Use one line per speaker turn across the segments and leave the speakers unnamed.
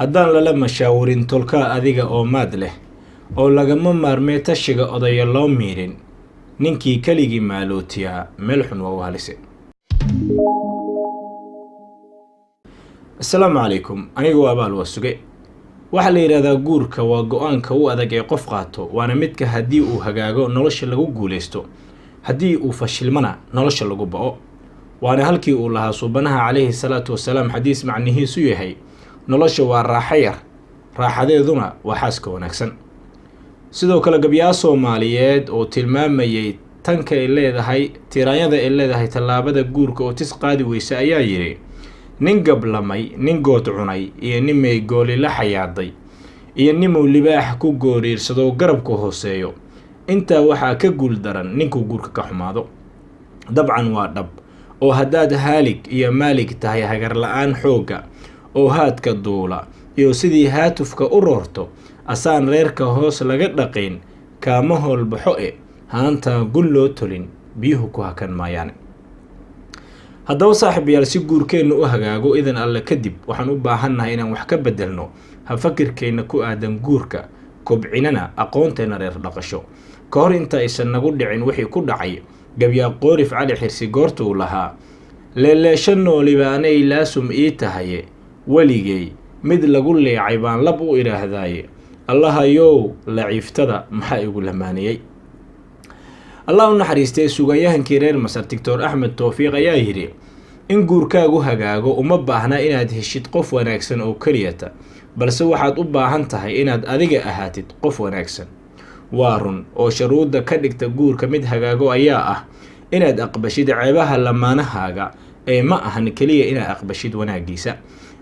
haddaan lala mashaawirin tolkaa adiga oo maad leh oo lagama maarmee tashiga odaya loo miirin ninkii keligii maalootiyaa meel xun waa u halise. Assalaamu calaykum, anigu waa Abaal Wasuge. Waxaa la yidhaahdaa guurka waa go-aanka u adag ee qof qaato, waana midka haddii uu hagaago nolosha lagu guulaysto, haddii uu fashilmana nolosha lagu ba'o. waana halkii uu lahaa suubanaha calayhi salaatu wasalaam xadiis macnihiisu yahay nolosha waa raaxo yar, raaxadeeduna waa xaaska wanaagsan. sidoo kale gabyaa Soomaaliyeed oo tilmaamayay tanka ay leedahay tiraanyada ay leedahay tallaabada guurka oo tis qaadi weysa ayaa yiri nin gablamay, nin good cunay, iyo nin may gooli la xayaaday, iyo nin uu libaax ku gooriirsado garabka hooseeyo, intaa waxaa ka guul daran ninkuu guurka ka xumaado. dabcan waa dhab oo haddaad haalig iyo maalig tahay hagar la'aan xooga oo haadka duula iyo sidii haatufka u roorto asaan reerka hoos laga dhaqayn kaama howlbaxo haantaa gun loo tolin biyuhu ku hakan maayaan. haddaba saaxiibayaal, si guurkeennu u hagaago idan alle kadib waxaan u baahannahay inaan wax ka bedelno hafakirkeenna ku aadan guurka, kobcinana aqoonteena reer dhaqasho ka hor inta aysan nagu dhicin wixii ku dhacay gabyaa Qoorif Cali Xirsi goorta uu lahaa leeleesho nooliba anay laasum ii tahaye weligay mid lagu leecay baan lab u idhaahdaaye allahayow laciiftada maxaa igu lamaaniyey. allah u naxariistay sugayahankii reer Masar Dr. Axmed Towfiiq ayaa yidhi in guurkaagu hagaago uma baahna inaad heshid qof wanaagsan oo keliyata, balse waxaad u baahan tahay inaad adiga ahaatid qof wanaagsan. waa run oo shuruudda ka dhigta guurka mid hagaago ayaa ah inaad aqbashid ceebaha lamaanahaaga ee ma ahan keliya inaad aqbashid wanaagiisa,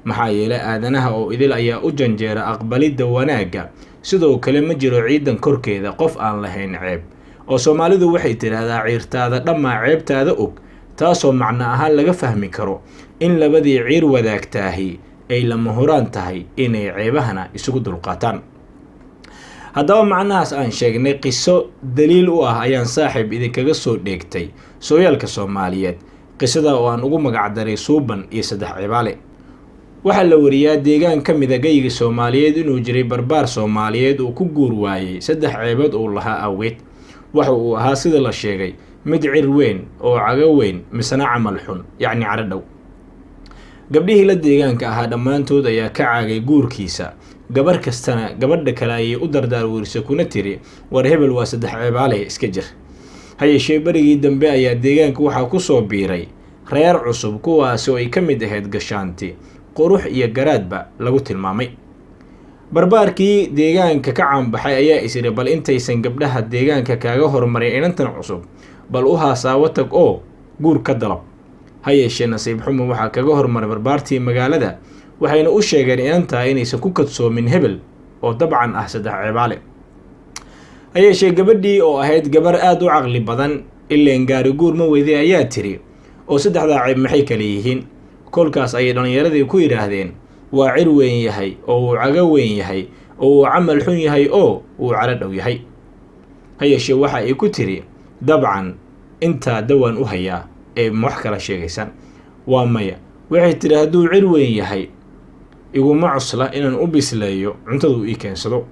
maxaa yeelay aadanaha oo idil ayaa u janjeera aqbalidda wanaagga. sidoo kale ma jiro ciidan korkeeda qof aan lahayn ceeb, oo Soomaalidu waxay tiraahdaa ciirtaada dhammaa ceebtaada og, taasoo macno ahaan laga fahmi karo in labadii ciir wadaagtaahi ay lama huraan tahay inay ceebahana isugu dulqaataan. haddaba macnahaas aan sheegnay qiso daliil u ah ayaan saaxiib idinkaga soo dheegtay sooyaalka Soomaaliyeed, qisada oo aan ugu magac daray Suuban iyo Saddex Cibaale. waxaa la wariyaa deegaan ka mid ah gayga Soomaaliyeed inuu jiray barbaar Soomaaliyeed oo ku guur waayay saddex ceebood oo lahaa awgeed. waxa uu ahaa sida la sheegay mid cir weyn oo cago weyn misna camal xun, yacni caro dhow. gabdhihii la deegaanka ahaa dhammaantood ayaa ka caagay guurkiisa, gabar kastana gabadha kale ayay u dardaar weerisa kuna tiri war hebel waa Saddex Cibaale iska jir. hayeeshee barigii dambe ayaa deegaanka waxaa ku soo biiray reer cusub, kuwaasi oo ay ka mid ahayd gashaanti qurux iyo garaadba lagu tilmaamay. barbaarkii deegaanka ka caanbaxay ayaa isiri bal intaysan gabdhaha deegaanka kaaga hormarin inantan cusub bal u haasaawo tag oo guur ka dalab. hayeeshee nasiib xumo waxaa kaga hormaray barbaartii magaalada, waxayna u sheegeen inantaa inaysan ku kadsoomin hebel oo dabcan ah Saddex Cibaale. hayeeshee gabadhii oo ahayd gabar aad u caqli badan ileen gaari guur ma weyday ayaa tiri oo saddexdaa ceeb maxay kale yihiin. kolkaas ayay dhallinyaradii ku yidhaahdeen waa cir weyn yahay oo uu cago weyn yahay oo uu camal xun yahay oo uu calo dhow yahay. hayeeshee waxa ay ku tiri dabcan intaa dawaan u hayaa ee wax kala sheegaysaan. waa maya, waxay tiri hadduu cir weyn yahay iguma cusla inaan u bisleeyo cuntadu ii keensado,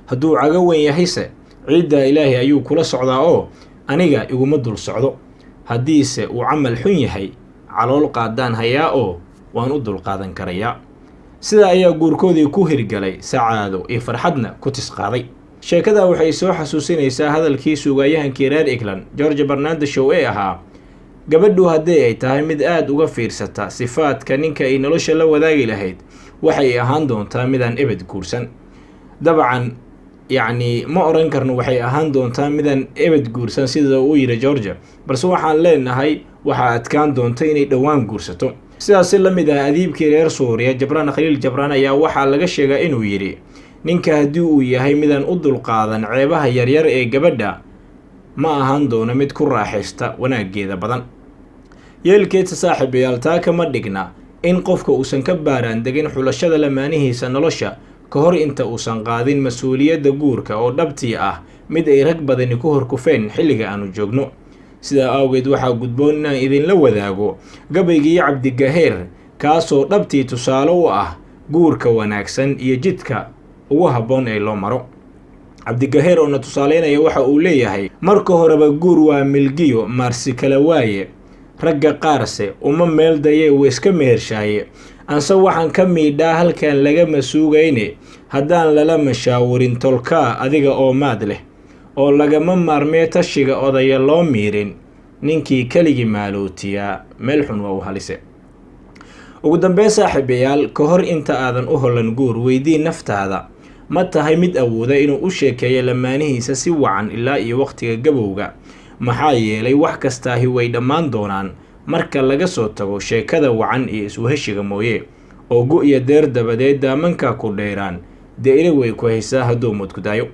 hadduu cago weyn yahayse ciidda ilaahay ayuu kula socdaa oo aniga iguma dul socdo, haddiise uu camal xun yahay calool qaadaan hayaa oo waan u dulqaadan karayaa. sidaa ayaa guurkoodii ku hirgalay sacaado iyo farxadna ku tisqaaday. sheekada waxay soo xasuusinaysaa hadalkii suugayahankii reer England George Bernard Shaw ee ahaa gabadhu haddii ay tahay mid aad uga fiirsata sifaadka ninka ay nolosha la wadaagi lahayd waxay ahaan doontaa midaan ebed guursan. dabcan yacni ma oran karno waxay ahaan doontaa midaan ebed guursan sida uu yiri George, balse waxaan leenahay waxaa adkaan doonta inay dhowaan guursato. sidaas la mid ah adiibkii reer Suuriya Jabraan Khaliil Jabraan ayaa waxaa laga sheegaa inuu yiri ninka haddii uu yahay midaan u dulqaadan ceebaha yaryar ee gabadha ma ahaan doono mid ku raaxaysta wanaageeda badan. yeelkeedsa saaxiibayaal, taa kama dhigna in qofka uusan ka baaraan degin xulashada lamaanihiisa nolosha ka hor inta uusan qaadin mas-uuliyadda guurka oo dhabtii ah mid ay rag badani ku horkufeen xilliga aanu joogno. sidaa awgeed waxaa gudboon inaan idinla wadaago gabaygii Cabdi Gaheer, kaasoo dhabtii tusaale u ah guurka wanaagsan iyo jidka ugu habboon ee loo maro. Cabdigaheer oo na tusaaleynaya waxa uu leeyahay marka horeba guur waa milgiyo maarsi kala waaye, ragga qaarse uma meel daye uu iska mehershaaye, anse waxaan ka miidhaa halkan lagama suugayne, haddaan lala mashaawirin tolkaa adiga oo maad leh, oo lagama maarmee tashiga odaya loo miirin, ninkii keligii maalootiyaa meel xun waa u halise. ugu dambeyn saaxiibayaal, ka hor inta aadan u holan guur weydii naftaada, ma tahay mid awooda inuu u sheekeeyo lamaanihiisa si wacan ilaa iyo waqtiga gabowga, maxaa yeelay wax kastaahi way dhammaan doonaan marka laga soo tago sheekada wacan iyo isweheshiga mooye, oo gu iyo deer dabadeed daamanka ku dheeraan deeri way ku haysaa hadduu mudku daayo.